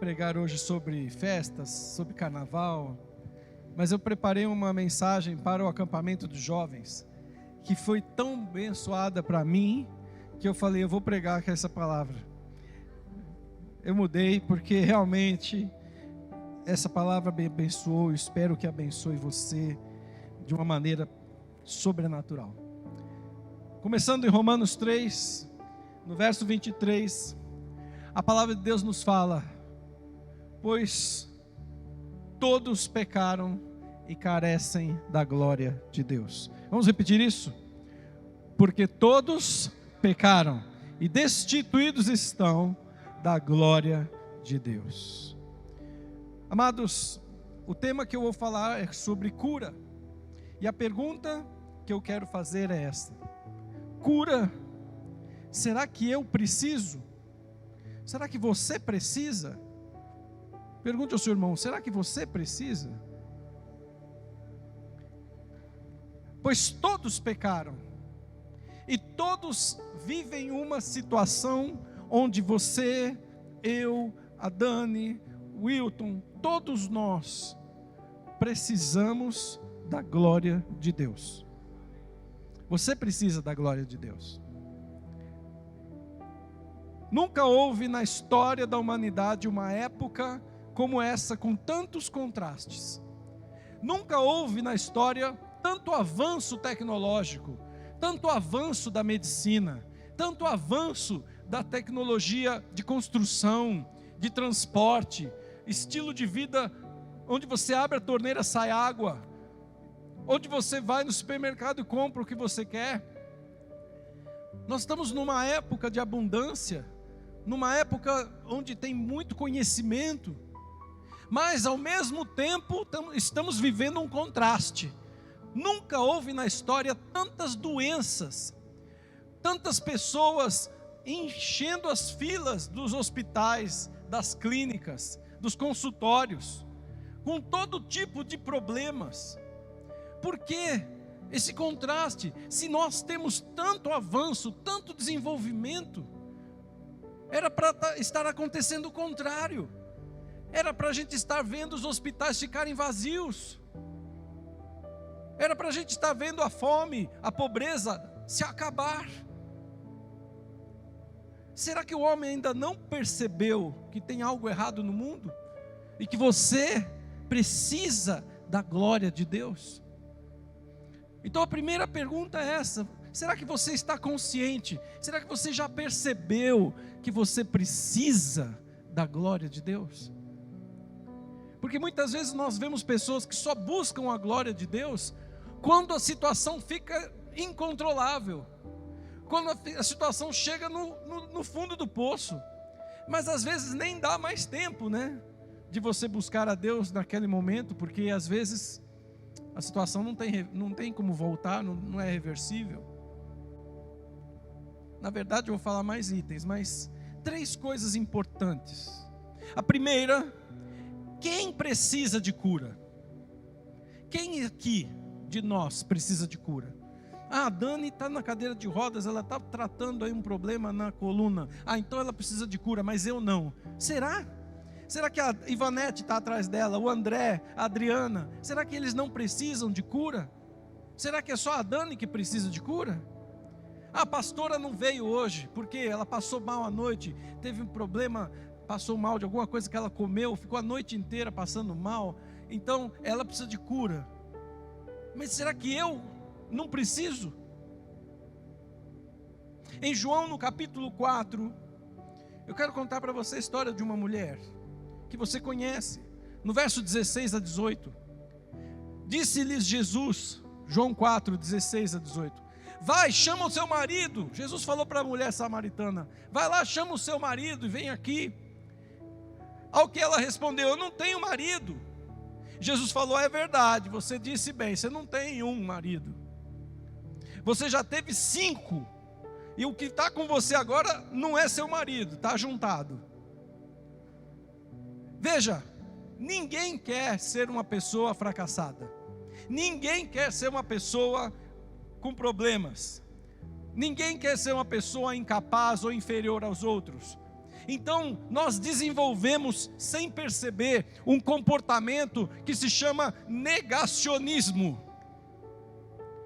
pregar hoje sobre festas, sobre carnaval, mas eu preparei uma mensagem para o acampamento dos jovens, que foi tão abençoada para mim, que eu falei, eu vou pregar com essa palavra. Eu mudei porque realmente essa palavra me abençoou, eu espero que abençoe você de uma maneira sobrenatural. Começando em Romanos 3, no verso 23, a palavra de Deus nos fala: pois todos pecaram e carecem da glória de Deus. Vamos repetir isso? Porque todos pecaram e destituídos estão da glória de Deus. Amados, o tema que eu vou falar é sobre cura. E a pergunta que eu quero fazer é esta: cura, será que eu preciso? Será que você precisa? Pergunte ao seu irmão, será que você precisa? Pois todos pecaram, e todos vivem uma situação onde você, eu, a Dani, o Wilton, todos nós precisamos da glória de Deus. Você precisa da glória de Deus. Nunca houve na história da humanidade uma época como essa, com tantos contrastes. Nunca houve na história tanto avanço tecnológico, tanto avanço da medicina, tanto avanço da tecnologia de construção, de transporte, estilo de vida onde você abre a torneira, sai água, onde você vai no supermercado e compra o que você quer. Nós estamos numa época de abundância, numa época onde tem muito conhecimento, mas ao mesmo tempo estamos vivendo um contraste. Nunca houve na história tantas doenças, tantas pessoas enchendo as filas dos hospitais, das clínicas, dos consultórios, com todo tipo de problemas. Por que esse contraste? Se nós temos tanto avanço, tanto desenvolvimento, era para estar acontecendo o contrário. Era para a gente estar vendo os hospitais ficarem vazios. Era para a gente estar vendo a fome, a pobreza se acabar. Será que o homem ainda não percebeu que tem algo errado no mundo? E que você precisa da glória de Deus? Então a primeira pergunta é essa: será que você está consciente? Será que você já percebeu que você precisa da glória de Deus? Porque muitas vezes nós vemos pessoas que só buscam a glória de Deus quando a situação fica incontrolável, quando a situação chega no fundo do poço. Mas às vezes nem dá mais tempo, né, de você buscar a Deus naquele momento, porque às vezes a situação não tem como voltar, não é reversível. Na verdade eu vou falar mais itens, mas 3 coisas importantes. A primeira: quem precisa de cura? Quem aqui de nós precisa de cura? A Dani está na cadeira de rodas, ela está tratando aí um problema na coluna. Então ela precisa de cura, mas eu não. Será? Será que a Ivanete está atrás dela, o André, a Adriana? Será que eles não precisam de cura? Será que é só a Dani que precisa de cura? A pastora não veio hoje, porque ela passou mal à noite, teve um problema, passou mal de alguma coisa que ela comeu, ficou a noite inteira passando mal, então ela precisa de cura. Mas será que eu não preciso? Em João, no capítulo 4, eu quero contar para você a história de uma mulher que você conhece. No verso 16 a 18, disse-lhes Jesus, João 4, 16 a 18, vai, chama o seu marido. Jesus falou para a mulher samaritana: vai lá, chama o seu marido e vem aqui. Ao que ela respondeu: eu não tenho marido. Jesus falou: é verdade, você disse bem, você não tem um marido, você já teve 5, e o que está com você agora não é seu marido, está juntado. Veja, ninguém quer ser uma pessoa fracassada, ninguém quer ser uma pessoa com problemas, ninguém quer ser uma pessoa incapaz ou inferior aos outros. Então, nós desenvolvemos, sem perceber, um comportamento que se chama negacionismo.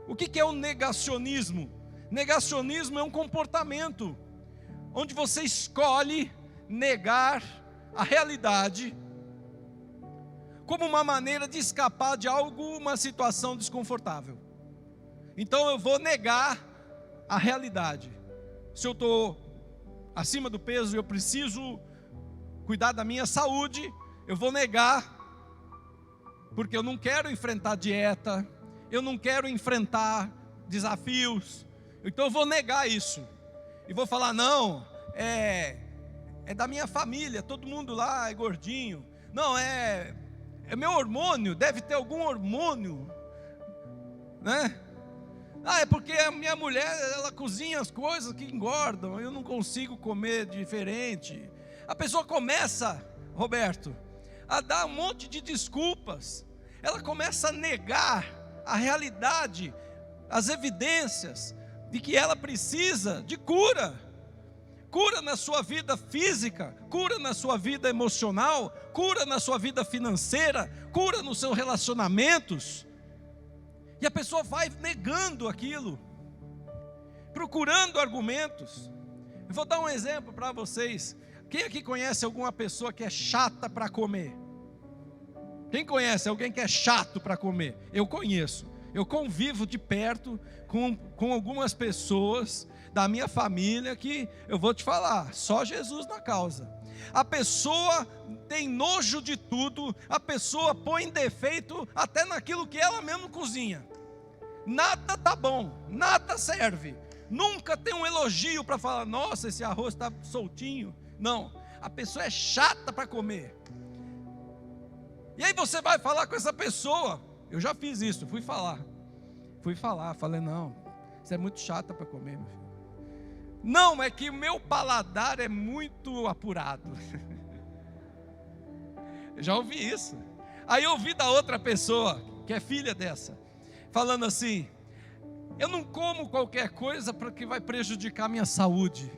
O que é o negacionismo? Negacionismo é um comportamento onde você escolhe negar a realidade como uma maneira de escapar de alguma situação desconfortável. Então eu vou negar a realidade. Se eu estou acima do peso e eu preciso cuidar da minha saúde, eu vou negar, porque eu não quero enfrentar dieta, eu não quero enfrentar desafios, então eu vou negar isso, e vou falar, não, é da minha família, todo mundo lá é gordinho, não, é meu hormônio, deve ter algum hormônio, né? É porque a minha mulher, ela cozinha as coisas que engordam, eu não consigo comer diferente. A pessoa começa, Roberto, a dar um monte de desculpas, ela começa a negar a realidade, as evidências de que ela precisa de cura. Cura na sua vida física, cura na sua vida emocional, cura na sua vida financeira, cura nos seus relacionamentos. E a pessoa vai negando aquilo, procurando argumentos. Eu vou dar um exemplo para vocês. Quem aqui conhece alguma pessoa que é chata para comer? Quem conhece alguém que é chato para comer? Eu conheço. Eu convivo de perto com algumas pessoas da minha família que eu vou te falar, só Jesus na causa. A pessoa tem nojo de tudo, a pessoa põe defeito até naquilo que ela mesmo cozinha. Nada tá bom, nada serve. Nunca tem um elogio para falar, nossa, esse arroz está soltinho. Não, a pessoa é chata para comer. E aí você vai falar com essa pessoa. Eu já fiz isso, fui falar, falei, não, você é muito chata para comer, meu filho. Não, é que o meu paladar é muito apurado. Eu já ouvi isso. Aí eu ouvi da outra pessoa, que é filha dessa, falando assim, eu não como qualquer coisa porque vai prejudicar a minha saúde.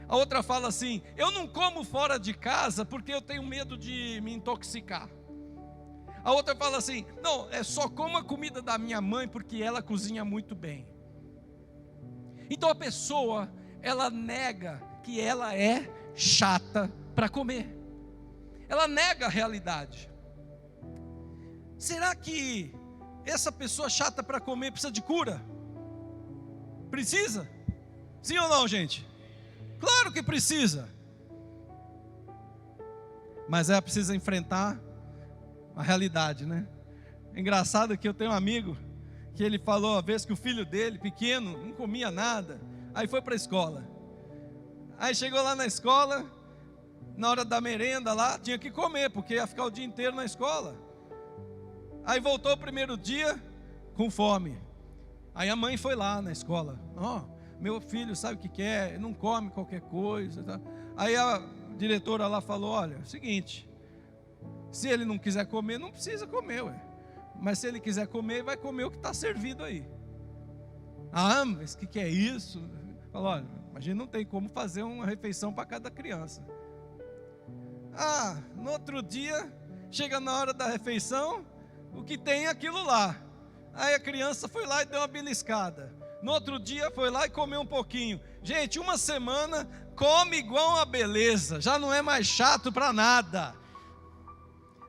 A outra fala assim, eu não como fora de casa porque eu tenho medo de me intoxicar. A outra fala assim, não, só como a comida da minha mãe porque ela cozinha muito bem. Então a pessoa, ela nega que ela é chata para comer. Ela nega a realidade. Será que essa pessoa chata para comer precisa de cura? Precisa? Sim ou não, gente? Claro que precisa. Mas ela precisa enfrentar a realidade, né? É engraçado que eu tenho um amigo que ele falou uma vez que o filho dele, pequeno, não comia nada, aí foi para a escola. Aí chegou lá na escola, na hora da merenda lá, tinha que comer, porque ia ficar o dia inteiro na escola. Aí voltou o primeiro dia com fome. Aí a mãe foi lá na escola, meu filho sabe o que quer, não come qualquer coisa, tá? Aí a diretora lá falou, olha, é o seguinte, se ele não quiser comer, não precisa comer, ué. Mas se ele quiser comer, vai comer o que está servido aí. Mas o que é isso? Falou, olha, a gente não tem como fazer uma refeição para cada criança. No outro dia, chega na hora da refeição, o que tem é aquilo lá. Aí a criança foi lá e deu uma beliscada. No outro dia foi lá e comeu um pouquinho. Gente, uma semana come igual uma beleza, já não é mais chato para nada.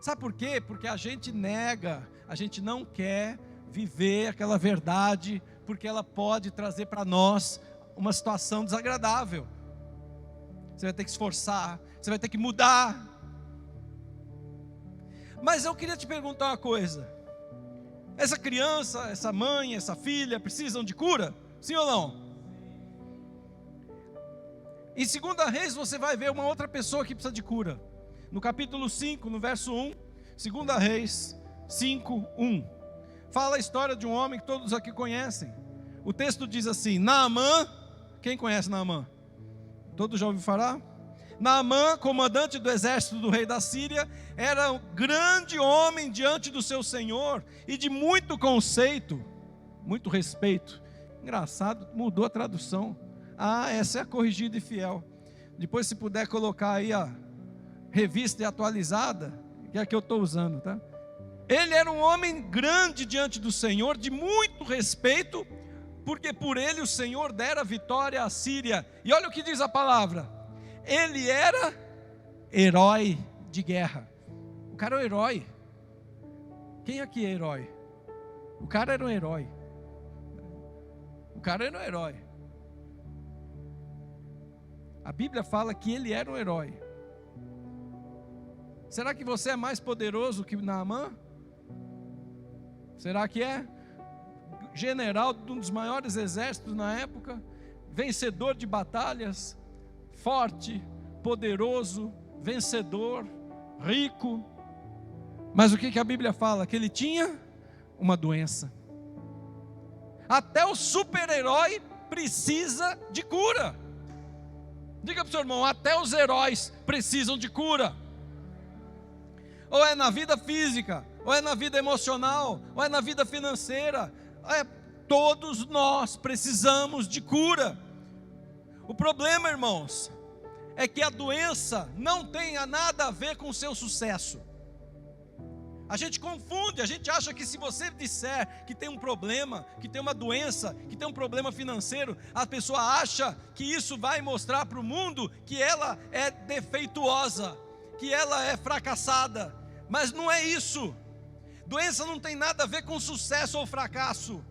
Sabe por quê? Porque a gente nega, a gente não quer viver aquela verdade, porque ela pode trazer para nós uma situação desagradável. Você vai ter que esforçar, você vai ter que mudar. Mas eu queria te perguntar uma coisa. Essa criança, essa mãe, essa filha precisam de cura? Sim ou não? Em 2 Reis você vai ver uma outra pessoa que precisa de cura. No capítulo 5, no verso 1, 2 Reis 5, 1. Fala a história de um homem que todos aqui conhecem. O texto diz assim, Naamã, quem conhece Naamã? Todos já ouviram falar? Naamã, comandante do exército do rei da Síria, era um grande homem diante do seu senhor e de muito conceito, muito respeito. Engraçado, mudou a tradução. Essa é a corrigida e fiel. Depois, se puder colocar aí a revista atualizada, que é a que eu estou usando, tá? Ele era um homem grande diante do Senhor, de muito respeito, porque por ele o Senhor dera vitória à Síria. E olha o que diz a palavra: ele era herói de guerra. O cara é um herói. Quem aqui é herói? O cara era um herói. O cara era um herói. A Bíblia fala que ele era um herói. Será que você é mais poderoso que Naamã? Será que é? General de um dos maiores exércitos na época, vencedor de batalhas, forte, poderoso, vencedor, rico. Mas o que a Bíblia fala? Que ele tinha uma doença. Até o super-herói precisa de cura. Diga para o seu irmão: até os heróis precisam de cura. Ou é na vida física, ou é na vida emocional, ou é na vida financeira. Todos nós precisamos de cura. O problema, irmãos, é que a doença não tem nada a ver com o seu sucesso. A gente confunde, a gente acha que se você disser que tem um problema, que tem uma doença, que tem um problema financeiro, a pessoa acha que isso vai mostrar para o mundo que ela é defeituosa, que ela é fracassada. Mas não é isso. Doença não tem nada a ver com sucesso ou fracasso.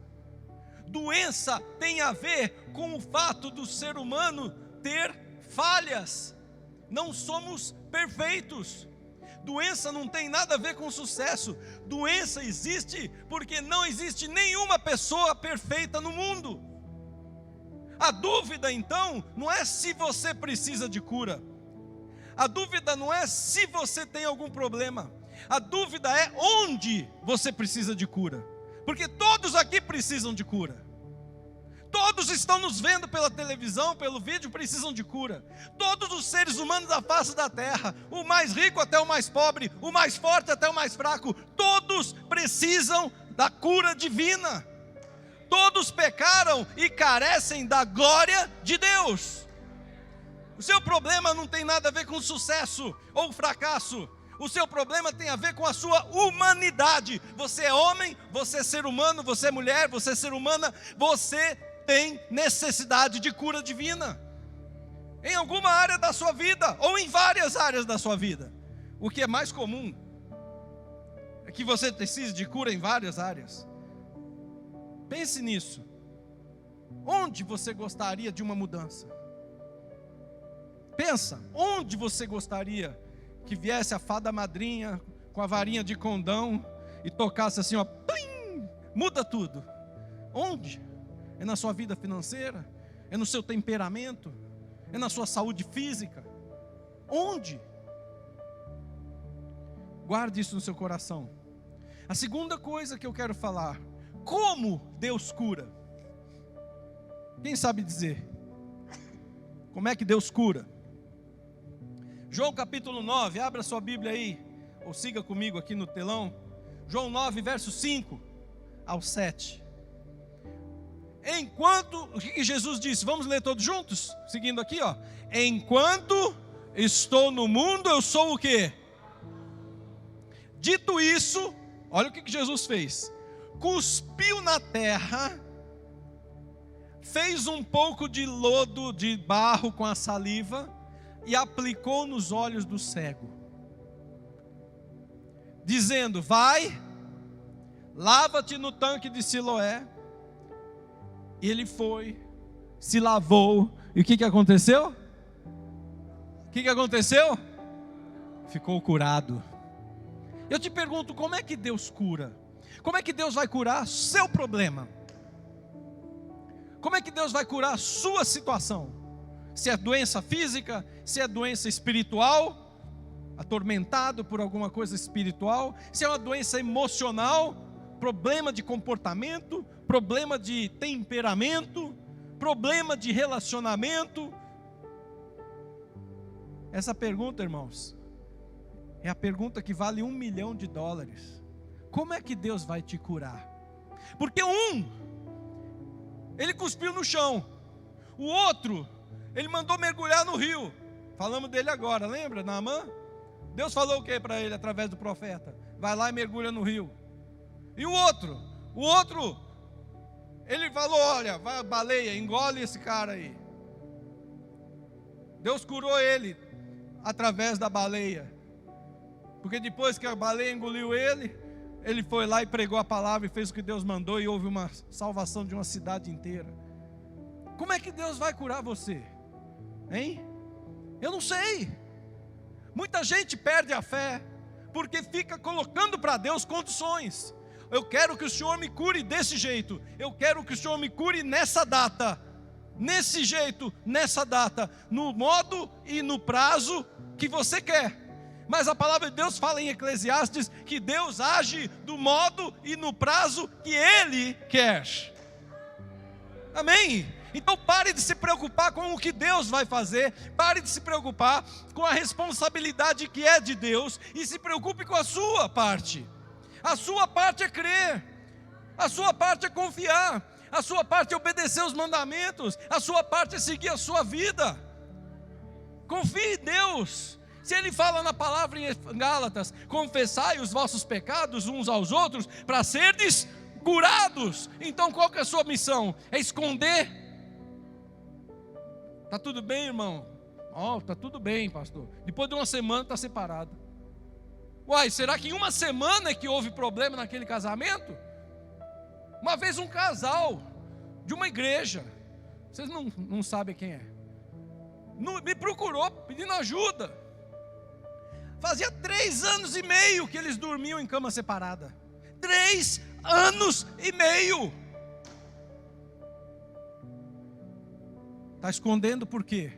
Doença tem a ver com o fato do ser humano ter falhas. Não somos perfeitos. Doença não tem nada a ver com sucesso. Doença existe porque não existe nenhuma pessoa perfeita no mundo. A dúvida então não é se você precisa de cura. A dúvida não é se você tem algum problema. A dúvida é onde você precisa de cura. Porque todos aqui precisam de cura. Todos estão nos vendo pela televisão, pelo vídeo, precisam de cura. Todos os seres humanos da face da terra, o mais rico até o mais pobre, o mais forte até o mais fraco, todos precisam da cura divina. Todos pecaram e carecem da glória de Deus. O seu problema não tem nada a ver com sucesso ou fracasso. O seu problema tem a ver com a sua humanidade. Você é homem, você é ser humano, você é mulher, você é ser humana. Você tem necessidade de cura divina. Em alguma área da sua vida, ou em várias áreas da sua vida. O que é mais comum é que você precise de cura em várias áreas. Pense nisso. Onde você gostaria de uma mudança? Pensa, onde você gostaria que viesse a fada madrinha com a varinha de condão e tocasse assim, ó, plim, muda tudo. Onde? É na sua vida financeira? É no seu temperamento? É na sua saúde física? Onde? Guarde isso no seu coração. A segunda coisa que eu quero falar: como Deus cura? Quem sabe dizer? Como é que Deus cura? João capítulo 9, abra sua Bíblia aí, ou siga comigo aqui no telão. João 9, verso 5 ao 7. Enquanto, o que Jesus disse? Vamos ler todos juntos? Seguindo aqui, ó. Enquanto estou no mundo, eu sou o quê? Dito isso, olha o que Jesus fez. Cuspiu na terra, fez um pouco de lodo, de barro com a saliva, e aplicou nos olhos do cego, dizendo: vai, lava-te no tanque de Siloé. E ele foi, se lavou, e o que aconteceu? O que aconteceu? Ficou curado. Eu te pergunto, como é que Deus cura? Como é que Deus vai curar seu problema? Como é que Deus vai curar a sua situação? Se é doença física, se é doença espiritual, atormentado por alguma coisa espiritual, se é uma doença emocional, problema de comportamento, problema de temperamento, problema de relacionamento. Essa pergunta, irmãos, é a pergunta que vale $1 milhão. Como é que Deus vai te curar? Porque ele cuspiu no chão, o outro, ele mandou mergulhar no rio, Falamos dele agora, lembra? Naamã? Deus falou o que para ele através do profeta? Vai lá e mergulha no rio. E o outro? Ele falou, olha, vai, baleia, engole esse cara aí. Deus curou ele através da baleia. Porque depois que a baleia engoliu ele, ele foi lá e pregou a palavra e fez o que Deus mandou, e houve uma salvação de uma cidade inteira. Como é que Deus vai curar você? Hein? Eu não sei. Muita gente perde a fé porque fica colocando para Deus condições. Eu quero que o Senhor me cure desse jeito. Eu quero que o Senhor me cure nessa data. Nesse jeito, nessa data. No modo e no prazo que você quer. Mas a palavra de Deus fala em Eclesiastes que Deus age do modo e no prazo que Ele quer. Amém? Então pare de se preocupar com o que Deus vai fazer. Pare de se preocupar com a responsabilidade que é de Deus. E se preocupe com a sua parte. A sua parte é crer. A sua parte é confiar. A sua parte é obedecer os mandamentos. A sua parte é seguir a sua vida. Confie em Deus. Se Ele fala na palavra em Gálatas, confessai os vossos pecados uns aos outros, para serdes curados. Então qual que é a sua missão? É esconder? Está tudo bem, irmão? Está tudo bem, pastor. Depois de uma semana está separado. Uai, será que em uma semana é que houve problema naquele casamento? Uma vez um casal de uma igreja, vocês não sabem quem é, me procurou pedindo ajuda. Fazia 3 anos e meio que eles dormiam em cama separada. 3 anos e meio. Está escondendo por quê?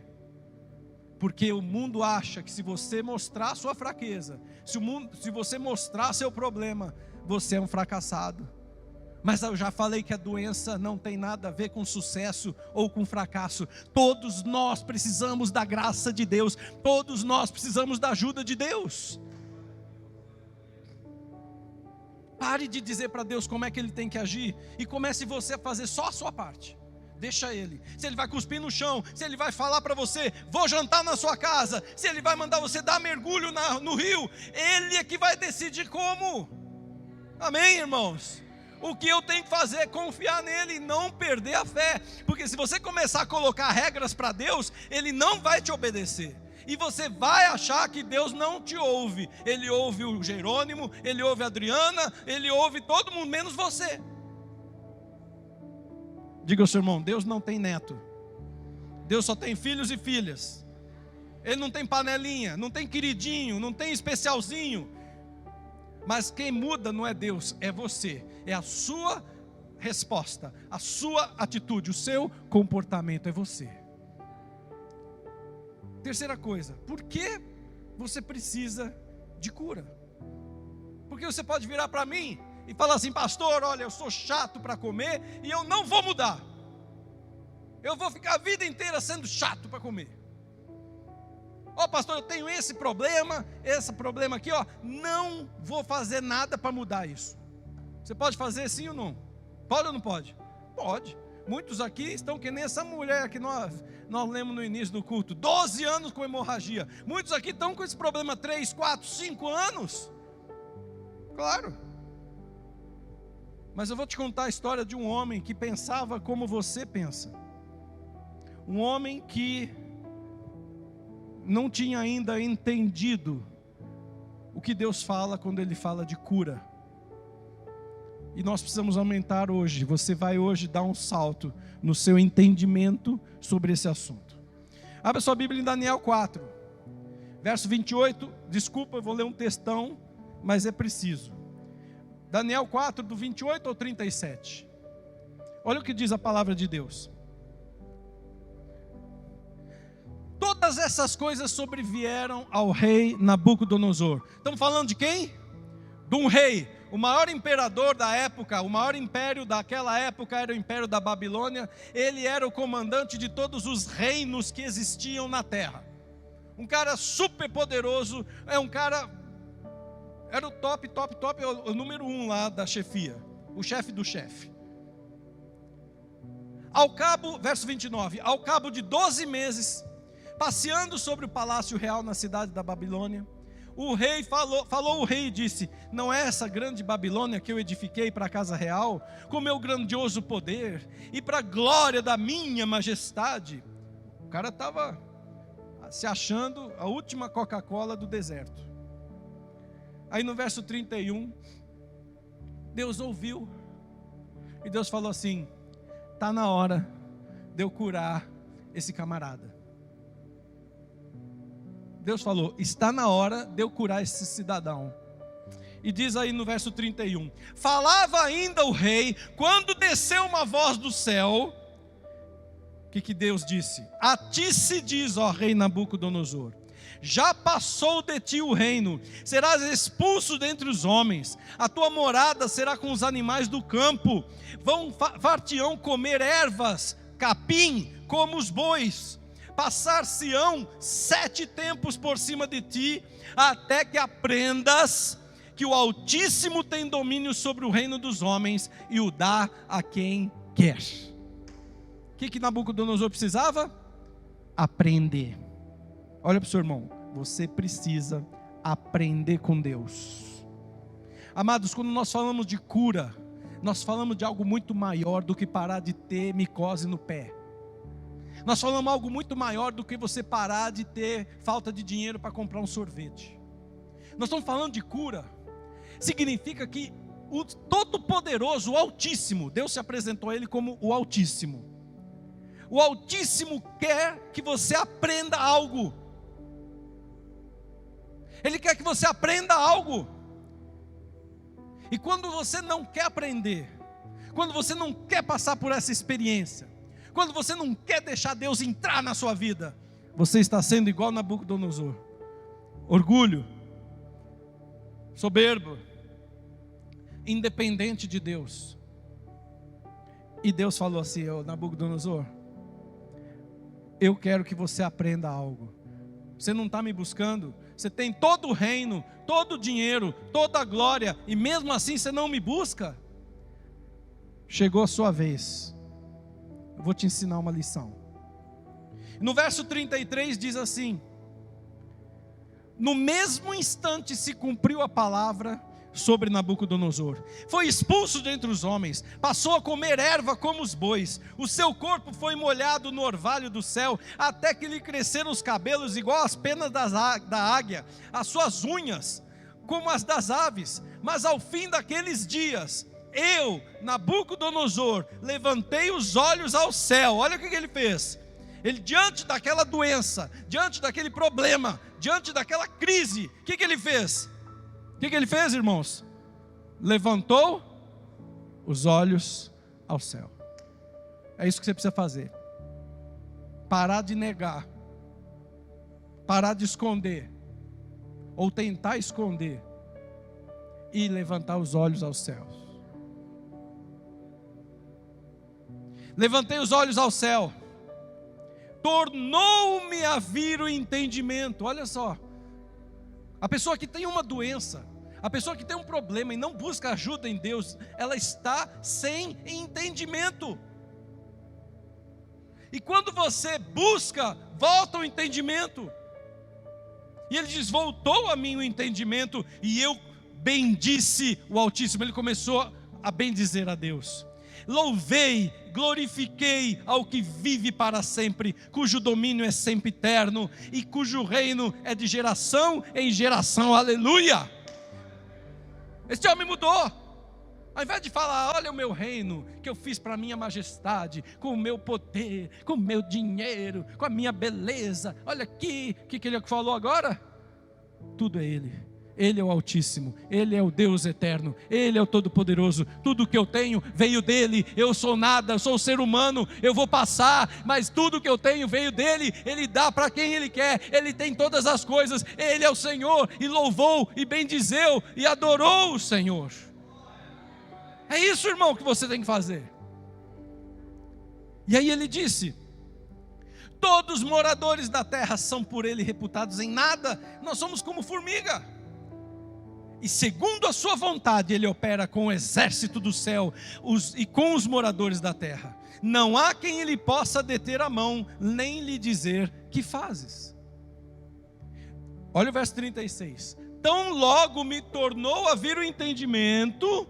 Porque o mundo acha que se você mostrar sua fraqueza, se você mostrar seu problema, você é um fracassado. Mas eu já falei que a doença não tem nada a ver com sucesso ou com fracasso. Todos nós precisamos da graça de Deus. Todos nós precisamos da ajuda de Deus. Pare de dizer para Deus como é que Ele tem que agir e comece você a fazer só a sua parte. Deixa Ele. Se Ele vai cuspir no chão, se Ele vai falar para você, vou jantar na sua casa, se Ele vai mandar você dar mergulho no rio, Ele é que vai decidir como. Amém, irmãos? O que eu tenho que fazer é confiar nele e não perder a fé. Porque se você começar a colocar regras para Deus, Ele não vai te obedecer. E você vai achar que Deus não te ouve. Ele ouve o Jerônimo, Ele ouve a Adriana, Ele ouve todo mundo, menos você. Diga ao seu irmão, Deus não tem neto. Deus só tem filhos e filhas. Ele não tem panelinha, não tem queridinho, não tem especialzinho. Mas quem muda não é Deus, é você. É a sua resposta, a sua atitude, o seu comportamento, é você. Terceira coisa, por que você precisa de cura? Porque você pode virar para mim e falar assim, pastor, olha, eu sou chato para comer e eu não vou mudar. Eu vou ficar a vida inteira sendo chato para comer. Ó, pastor, eu tenho esse problema aqui, ó, não vou fazer nada para mudar isso. Você pode fazer sim ou não? Pode ou não pode? Pode. Muitos aqui estão que nem essa mulher que nós lemos no início do culto, 12 anos com hemorragia. Muitos aqui estão com esse problema 3, 4, 5 anos. Claro. Mas eu vou te contar a história de um homem que pensava como você pensa. Um homem que não tinha ainda entendido o que Deus fala quando Ele fala de cura. E nós precisamos aumentar hoje. Você vai hoje dar um salto no seu entendimento sobre esse assunto. Abra sua Bíblia em Daniel 4, verso 28. Desculpa, eu vou ler um textão, mas é preciso. Daniel 4, do 28 ao 37. Olha o que diz a palavra de Deus. Todas essas coisas sobrevieram ao rei Nabucodonosor. Estamos falando de quem? De um rei. O maior imperador da época, o maior império daquela época era o império da Babilônia. Ele era o comandante de todos os reinos que existiam na terra. Um cara super poderoso, era o top, o número 1 lá da chefia, o chefe do chefe. Ao cabo, verso 29, ao cabo de 12 meses, passeando sobre o palácio real na cidade da Babilônia, o rei falou o rei e disse: não é essa grande Babilônia que eu edifiquei para a casa real, com meu grandioso poder e para a glória da minha majestade? O cara estava se achando a última Coca-Cola do deserto. Aí no verso 31, Deus ouviu, e Deus falou assim: está na hora de eu curar esse camarada. Deus falou: está na hora de eu curar esse cidadão. E diz aí no verso 31, falava ainda o rei, quando desceu uma voz do céu. O que Deus disse? A ti se diz, ó rei Nabucodonosor, já passou de ti o reino, serás expulso dentre os homens, a tua morada será com os animais do campo, far-te-ão comer ervas, capim, como os bois, passar-se-ão 7 tempos por cima de ti, até que aprendas que o Altíssimo tem domínio sobre o reino dos homens, e o dá a quem quer. O que Nabucodonosor precisava? Aprender. Olha para o seu irmão, você precisa aprender com Deus. Amados, quando nós falamos de cura, nós falamos de algo muito maior do que parar de ter micose no pé. Nós falamos algo muito maior do que você parar de ter falta de dinheiro para comprar um sorvete. Nós estamos falando de cura. Significa que o Todo-Poderoso, o Altíssimo, Deus se apresentou a ele como o Altíssimo. O Altíssimo quer que você aprenda algo. Ele quer que você aprenda algo. E quando você não quer aprender, quando você não quer passar por essa experiência, quando você não quer deixar Deus entrar na sua vida, você está sendo igual Nabucodonosor. Orgulho, soberbo, independente de Deus. E Deus falou assim: ô Nabucodonosor, eu quero que você aprenda algo. Você não está me buscando, você tem todo o reino, todo o dinheiro, toda a glória, e mesmo assim você não me busca? Chegou a sua vez, eu vou te ensinar uma lição. No verso 33 diz assim: no mesmo instante se cumpriu a palavra sobre Nabucodonosor, foi expulso dentre os homens, passou a comer erva como os bois, o seu corpo foi molhado no orvalho do céu, até que lhe cresceram os cabelos igual às penas da águia, as suas unhas como as das aves. Mas ao fim daqueles dias, eu, Nabucodonosor, levantei os olhos ao céu. Olha o que ele fez. Ele, diante daquela doença, diante daquele problema, diante daquela crise, o que ele fez? O que ele fez, irmãos? Levantou os olhos ao céu. É isso que você precisa fazer. Parar de negar, parar de esconder, ou tentar esconder, e levantar os olhos aos céus. Levantei os olhos ao céu, tornou-me a vir o entendimento. Olha só, a pessoa que tem uma doença, a pessoa que tem um problema e não busca ajuda em Deus, ela está sem entendimento. E quando você busca, volta o entendimento. E ele diz: voltou a mim o entendimento, e eu bendisse o Altíssimo. Ele começou a bendizer a Deus. Louvei, glorifiquei ao que vive para sempre, cujo domínio é sempre eterno, e cujo reino é de geração em geração. Aleluia! Esse homem mudou. Ao invés de falar: olha o meu reino que eu fiz para a minha majestade, com o meu poder, com o meu dinheiro, com a minha beleza, olha aqui, o que ele falou agora? Tudo é Ele. Ele é o Altíssimo, Ele é o Deus eterno, Ele é o Todo-Poderoso. Tudo que eu tenho veio dEle. Eu sou nada, eu sou um ser humano, eu vou passar, mas tudo que eu tenho veio dEle. Ele dá para quem Ele quer, Ele tem todas as coisas. Ele é o Senhor. E louvou, e bendizeu, e adorou o Senhor. É isso, irmão, que você tem que fazer. E aí ele disse: todos os moradores da terra são por Ele reputados em nada. Nós somos como formiga. E segundo a sua vontade, Ele opera com o exército do céu e com os moradores da terra. Não há quem Ele possa deter a mão, nem lhe dizer: que fazes? Olha o verso 36. Tão logo me tornou a vir o entendimento,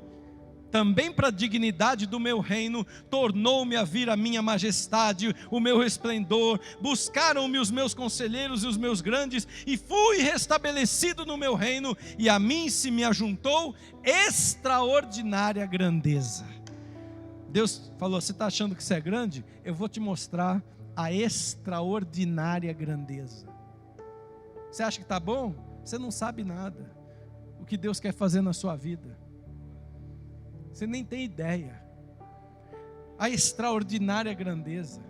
também para a dignidade do meu reino, tornou-me a vir a minha majestade, o meu resplendor, buscaram-me os meus conselheiros e os meus grandes, e fui restabelecido no meu reino, e a mim se me ajuntou extraordinária grandeza. Deus falou: você está achando que você é grande? Eu vou te mostrar a extraordinária grandeza. Você acha que está bom? Você não sabe nada. O que Deus quer fazer na sua vida, você nem tem ideia. A extraordinária grandeza.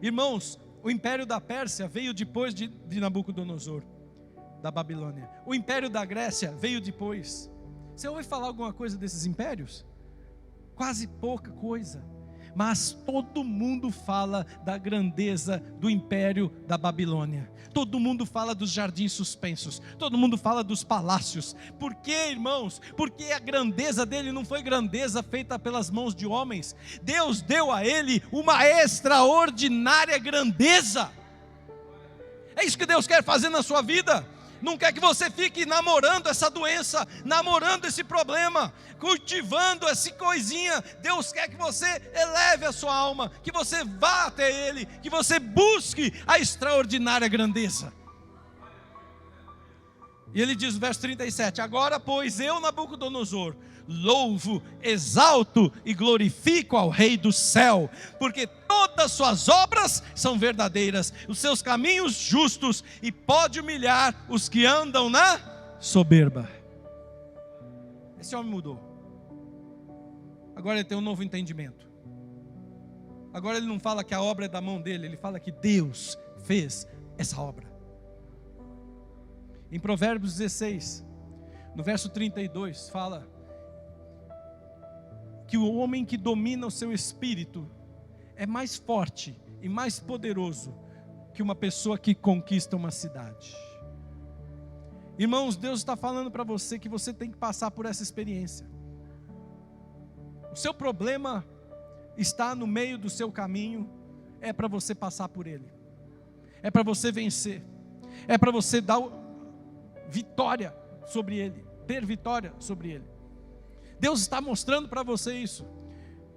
Irmãos, o império da Pérsia veio depois de Nabucodonosor, da Babilônia. O império da Grécia veio depois. Você ouve falar alguma coisa desses impérios? Quase pouca coisa. Mas todo mundo fala da grandeza do império da Babilônia. Todo mundo fala dos jardins suspensos. Todo mundo fala dos palácios. Por quê, irmãos? Porque a grandeza dele não foi grandeza feita pelas mãos de homens. Deus deu a ele uma extraordinária grandeza. É isso que Deus quer fazer na sua vida. Não quer que você fique namorando essa doença, namorando esse problema, cultivando essa coisinha. Deus quer que você eleve a sua alma, que você vá até Ele, que você busque a extraordinária grandeza. E ele diz no verso 37, agora pois eu, Nabucodonosor, louvo, exalto e glorifico ao Rei do céu, porque todas suas obras são verdadeiras, os seus caminhos justos, e pode humilhar os que andam na soberba. Esse homem mudou. Agora ele tem um novo entendimento. Agora ele não fala que a obra é da mão dele, ele fala que Deus fez essa obra. Em Provérbios 16, no verso 32, fala que o homem que domina o seu espírito é mais forte e mais poderoso que uma pessoa que conquista uma cidade. Irmãos, Deus está falando para você que você tem que passar por essa experiência. O seu problema está no meio do seu caminho, é para você passar por ele, é para você vencer, é para você dar vitória sobre ele, ter vitória sobre ele. Deus está mostrando para você isso.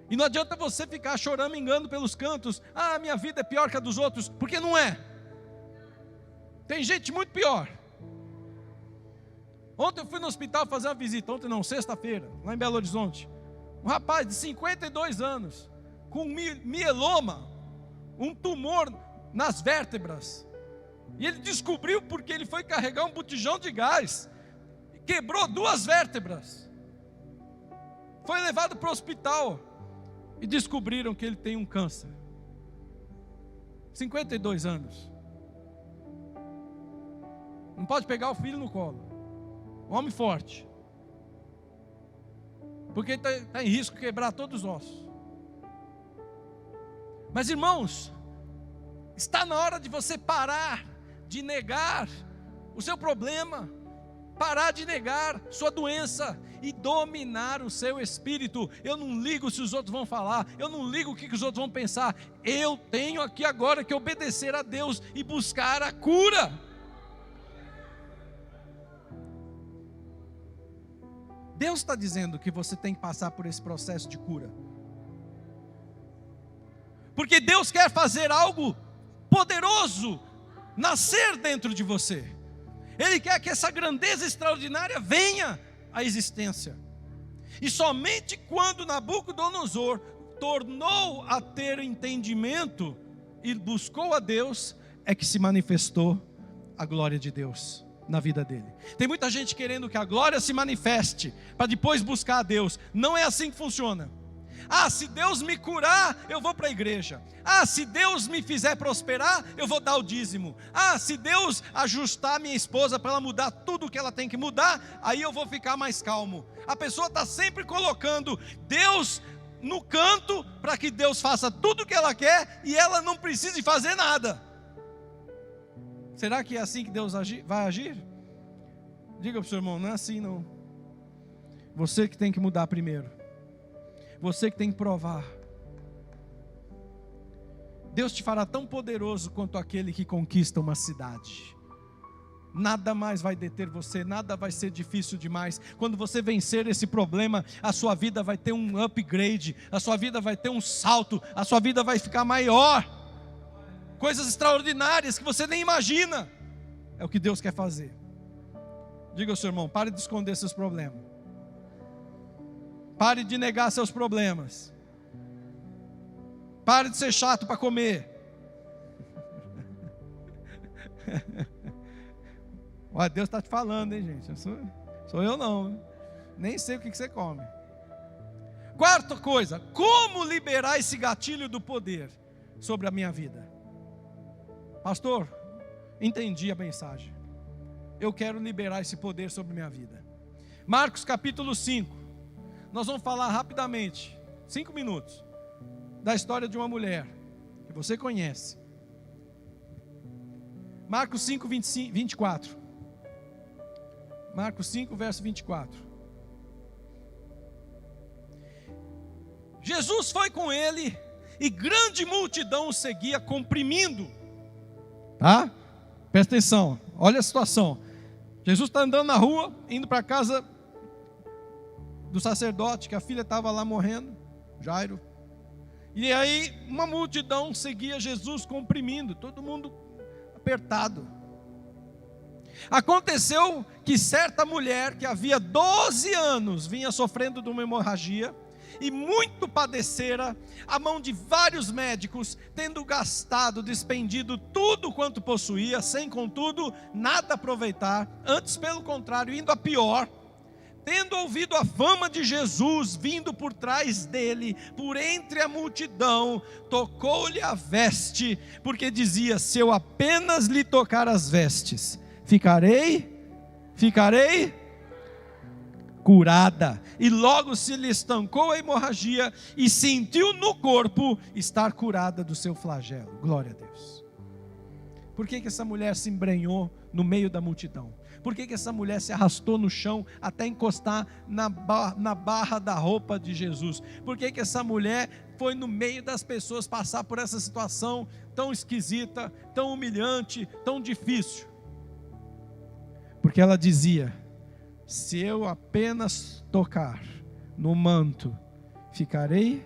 E não adianta você ficar choramingando pelos cantos: ah, minha vida é pior que a dos outros, porque não é. Tem gente muito pior. Ontem eu fui no hospital fazer uma visita, sexta-feira, lá em Belo Horizonte. Um rapaz de 52 anos, com mieloma, um tumor nas vértebras. E ele descobriu porque ele foi carregar um botijão de gás, quebrou 2 vértebras. Foi levado para o hospital e descobriram que ele tem um câncer. 52 anos. Não pode pegar o filho no colo. Um homem forte. Porque ele está em risco de quebrar todos os ossos. Mas irmãos, está na hora de você parar de negar o seu problema, parar de negar sua doença e dominar o seu espírito. Eu não ligo se os outros vão falar, eu não ligo o que os outros vão pensar. Eu tenho aqui agora que obedecer a Deus e buscar a cura. Deus está dizendo que você tem que passar por esse processo de cura, porque Deus quer fazer algo poderoso nascer dentro de você. Ele quer que essa grandeza extraordinária venha à existência. E somente quando Nabucodonosor tornou a ter entendimento e buscou a Deus, é que se manifestou a glória de Deus na vida dele. Tem muita gente querendo que a glória se manifeste para depois buscar a Deus. Não é assim que funciona. Ah, se Deus me curar, eu vou para a igreja. Ah, se Deus me fizer prosperar, eu vou dar o dízimo. Ah, se Deus ajustar minha esposa para ela mudar tudo o que ela tem que mudar, aí eu vou ficar mais calmo. A pessoa está sempre colocando Deus no canto para que Deus faça tudo o que ela quer e ela não precise fazer nada. Será que é assim que Deus vai agir? Diga para o seu irmão, não é assim não. Você que tem que mudar primeiro. Você que tem que provar. Deus te fará tão poderoso quanto aquele que conquista uma cidade. Nada mais vai deter você, nada vai ser difícil demais. Quando você vencer esse problema, a sua vida vai ter um upgrade, a sua vida vai ter um salto, a sua vida vai ficar maior. Coisas extraordinárias que você nem imagina. É o que Deus quer fazer. Diga ao seu irmão, pare de esconder seus problemas. Pare de negar seus problemas. Pare de ser chato para comer. Olha, Deus está te falando, hein, gente? Sou eu não, hein? Nem sei o que você come. Quarta coisa, como liberar esse gatilho do poder sobre a minha vida? Pastor, entendi a mensagem. Eu quero liberar esse poder sobre a minha vida. Marcos capítulo 5. Nós vamos falar rapidamente, 5 minutos, da história de uma mulher que você conhece. Marcos 5, 24. Marcos 5, verso 24. Jesus foi com ele e grande multidão o seguia, comprimindo. Tá? Presta atenção, olha a situação. Jesus está andando na rua, indo para a casa do sacerdote, que a filha estava lá morrendo, Jairo. E aí uma multidão seguia Jesus comprimindo, todo mundo apertado. Aconteceu que certa mulher que havia 12 anos vinha sofrendo de uma hemorragia e muito padecera, à mão de vários médicos, tendo gastado, despendido tudo quanto possuía, sem contudo nada aproveitar, antes pelo contrário, indo a pior. Tendo ouvido a fama de Jesus vindo por trás dele, por entre a multidão, tocou-lhe a veste, porque dizia: se eu apenas lhe tocar as vestes, ficarei curada. E logo se lhe estancou a hemorragia e sentiu no corpo estar curada do seu flagelo. Glória a Deus. Por que essa mulher se embrenhou no meio da multidão? Por que essa mulher se arrastou no chão até encostar na barra da roupa de Jesus? Por que essa mulher foi no meio das pessoas passar por essa situação tão esquisita, tão humilhante, tão difícil? Porque ela dizia: se eu apenas tocar no manto, ficarei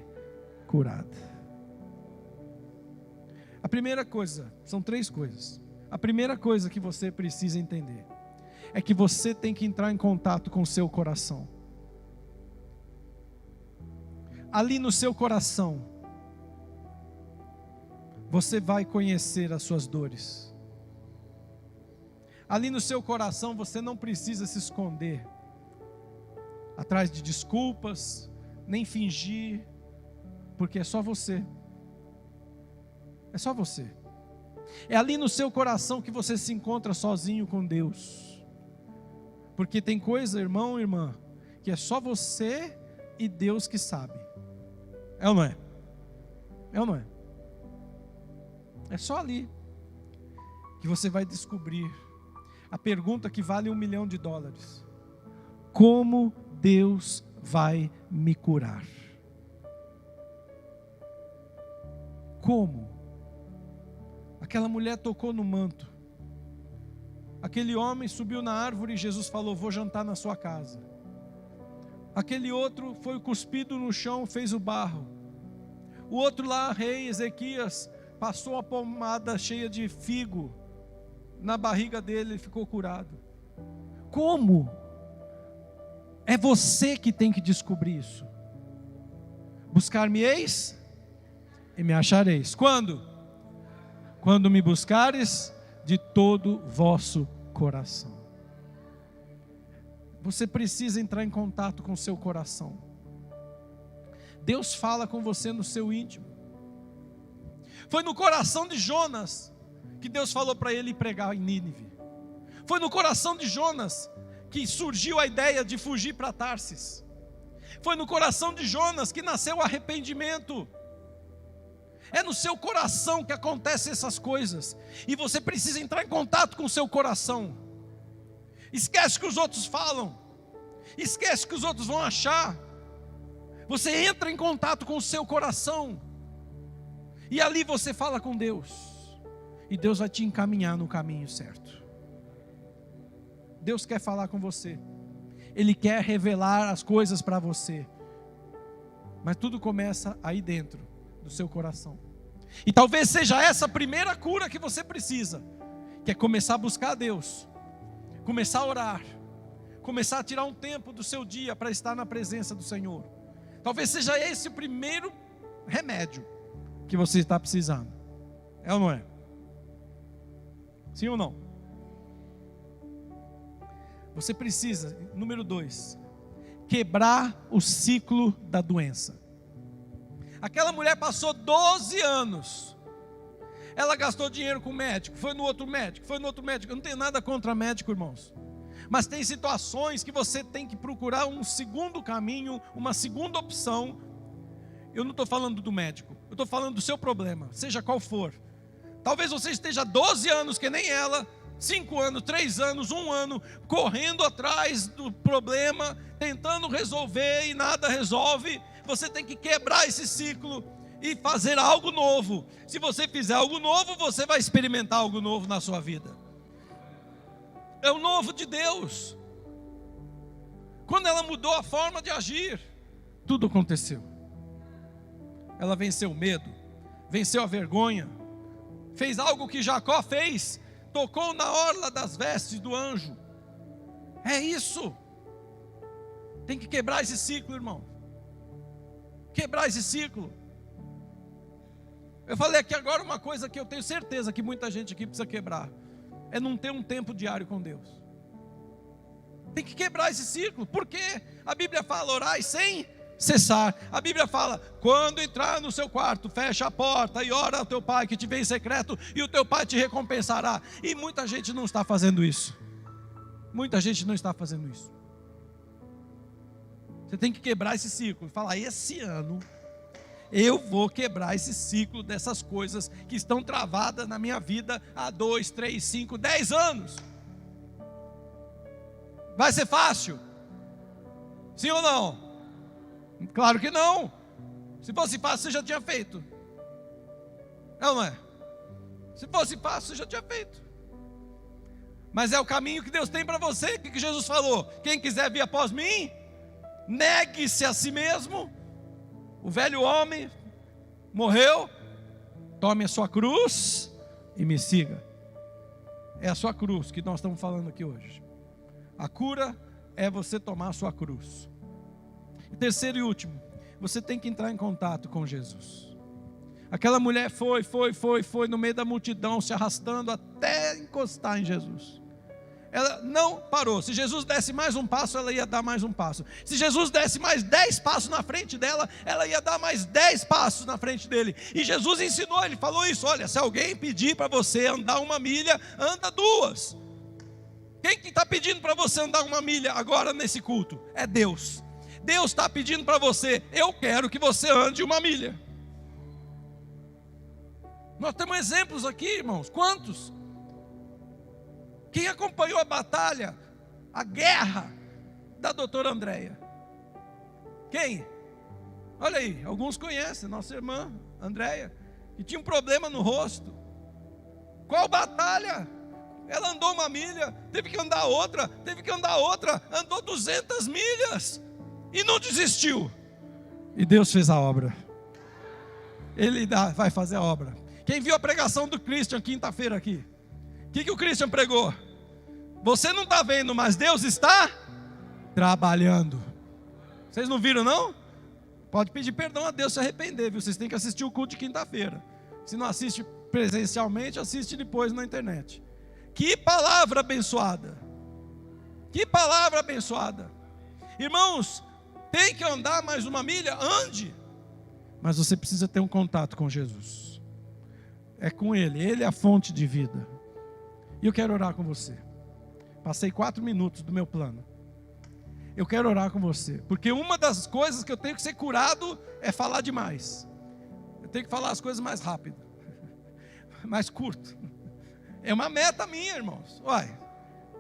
curada. A primeira coisa, são 3 coisas. A primeira coisa que você precisa entender é que você tem que entrar em contato com o seu coração. Ali no seu coração, você vai conhecer as suas dores. Ali no seu coração você não precisa se esconder atrás de desculpas, nem fingir, porque é só você. É só você. É ali no seu coração que você se encontra sozinho com Deus. Porque tem coisa, irmão, irmã, que é só você e Deus que sabe. É ou não é? É ou não é? É só ali que você vai descobrir a pergunta que vale $1 milhão. Como Deus vai me curar? Como? Aquela mulher tocou no manto. Aquele homem subiu na árvore e Jesus falou: vou jantar na sua casa. Aquele outro foi cuspido no chão, fez o barro. O outro lá, rei Ezequias, passou a pomada cheia de figo na barriga dele e ficou curado. Como? É você que tem que descobrir isso. Buscar-me-eis e me achareis. Quando? Quando me buscares de todo vosso coração. Você precisa entrar em contato com o seu coração. Deus fala com você no seu íntimo. Foi no coração de Jonas que Deus falou para ele pregar em Nínive. Foi no coração de Jonas que surgiu a ideia de fugir para Tarsis. Foi no coração de Jonas que nasceu o arrependimento. É no seu coração que acontecem essas coisas. E você precisa entrar em contato com o seu coração. Esquece o que os outros falam. Esquece o que os outros vão achar. Você entra em contato com o seu coração. E ali você fala com Deus. E Deus vai te encaminhar no caminho certo. Deus quer falar com você. Ele quer revelar as coisas para você. Mas tudo começa aí dentro do seu coração. E talvez seja essa a primeira cura que você precisa. Que é começar a buscar a Deus. Começar a orar. Começar a tirar um tempo do seu dia para estar na presença do Senhor. Talvez seja esse o primeiro remédio que você está precisando. É ou não é? Sim ou não? Você precisa, número 2, quebrar o ciclo da doença. Aquela mulher passou 12 anos. Ela gastou dinheiro com o médico, foi no outro médico, foi no outro médico. Eu não tenho nada contra médico, irmãos. Mas tem situações que você tem que procurar um segundo caminho, uma segunda opção. Eu não estou falando do médico, eu estou falando do seu problema, seja qual for. Talvez você esteja 12 anos que nem ela, 5 anos, 3 anos, 1 ano, correndo atrás do problema, tentando resolver e nada resolve. Você tem que quebrar esse ciclo e fazer algo novo. Se você fizer algo novo, você vai experimentar algo novo na sua vida. É o novo de Deus. Quando ela mudou a forma de agir, tudo aconteceu. Ela venceu o medo, venceu a vergonha, fez algo que Jacó fez, tocou na orla das vestes do anjo. É isso. Tem que quebrar esse ciclo, irmão. Quebrar esse ciclo. Eu falei aqui agora uma coisa que eu tenho certeza que muita gente aqui precisa quebrar. É não ter um tempo diário com Deus. Tem que quebrar esse ciclo. Por quê? A Bíblia fala: orai sem cessar. A Bíblia fala: quando entrar no seu quarto, fecha a porta e ora ao teu pai que te vê em secreto, e o teu pai te recompensará. E muita gente não está fazendo isso. Muita gente não está fazendo isso. Você tem que quebrar esse ciclo e falar: esse ano eu vou quebrar esse ciclo dessas coisas que estão travadas na minha vida há 2, 3, 5, 10 anos. Vai ser fácil? Sim ou não? Claro que não. Se fosse fácil, você já tinha feito. É ou não é? Se fosse fácil, você já tinha feito. Mas é o caminho que Deus tem para você. O que Jesus falou? Quem quiser vir após mim, negue-se a si mesmo. O velho homem morreu. Tome a sua cruz e me siga. É a sua cruz que nós estamos falando aqui hoje. A cura é você tomar a sua cruz. E terceiro e último, você tem que entrar em contato com Jesus. Aquela mulher foi no meio da multidão, se arrastando até encostar em Jesus. Ela não parou. Se Jesus desse mais um passo, ela ia dar mais um passo. Se Jesus desse mais 10 passos na frente dela, ela ia dar mais 10 passos na frente dele. E Jesus ensinou, ele falou isso: olha, se alguém pedir para você andar 1 milha, anda 2. Quem que está pedindo para você andar 1 milha agora nesse culto? É Deus. Deus está pedindo para você: eu quero que você ande 1 milha. Nós temos exemplos aqui, irmãos. Quantos? Quem acompanhou a batalha, a guerra da doutora Andréia? Quem? Olha aí, alguns conhecem, nossa irmã Andréia, que tinha um problema no rosto. Qual batalha? Ela andou 1 milha, teve que andar outra, andou 200 milhas e não desistiu. E Deus fez a obra. Ele vai fazer a obra. Quem viu a pregação do Christian quinta-feira aqui? O que o Christian pregou? Você não está vendo, mas Deus está trabalhando. Vocês não viram, não? Pode pedir perdão a Deus, se arrepender, viu? Vocês têm que assistir o culto de quinta-feira. Se não assiste presencialmente, assiste depois na internet. Que palavra abençoada. Que palavra abençoada. Irmãos, tem que andar mais 1 milha? Ande. Mas você precisa ter um contato com Jesus. É com Ele é a fonte de vida. E eu quero orar com você. Passei 4 minutos do meu plano. Eu quero orar com você, porque uma das coisas que eu tenho que ser curado é falar demais. Eu tenho que falar as coisas mais rápido, mais curto. É uma meta minha, irmãos. Uai,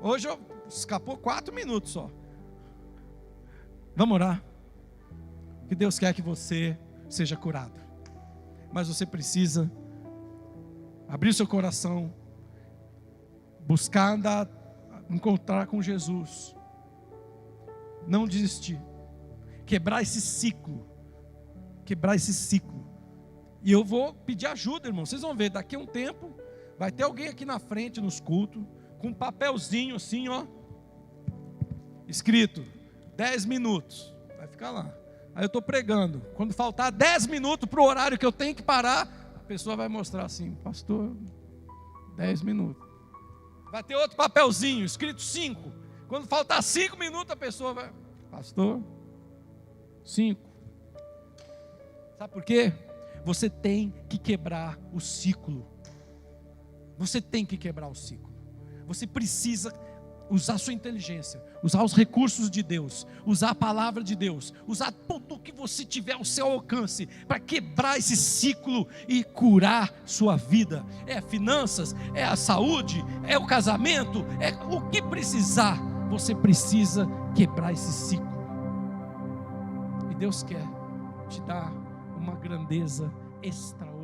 hoje eu Escapou 4 minutos só. Vamos orar. Que Deus quer que você seja curado. Mas você precisa abrir o seu coração, buscar andar, encontrar com Jesus. Não desistir. Quebrar esse ciclo. Quebrar esse ciclo. E eu vou pedir ajuda, irmão. Vocês vão ver, daqui a um tempo, vai ter alguém aqui na frente, nos cultos, com um papelzinho assim, ó, escrito, 10 minutos. Vai ficar lá. Aí eu estou pregando. Quando faltar 10 minutos para o horário que eu tenho que parar, a pessoa vai mostrar assim, pastor, 10 minutos. Vai ter outro papelzinho, escrito 5. Quando faltar 5 minutos, a pessoa vai, pastor, 5. Sabe por quê? Você tem que quebrar o ciclo. Você tem que quebrar o ciclo. Você precisa usar a sua inteligência, usar os recursos de Deus, usar a palavra de Deus, usar tudo o que você tiver ao seu alcance para quebrar esse ciclo e curar sua vida. É finanças, é a saúde, é o casamento, é o que precisar. Você precisa quebrar esse ciclo. E Deus quer te dar uma grandeza extraordinária.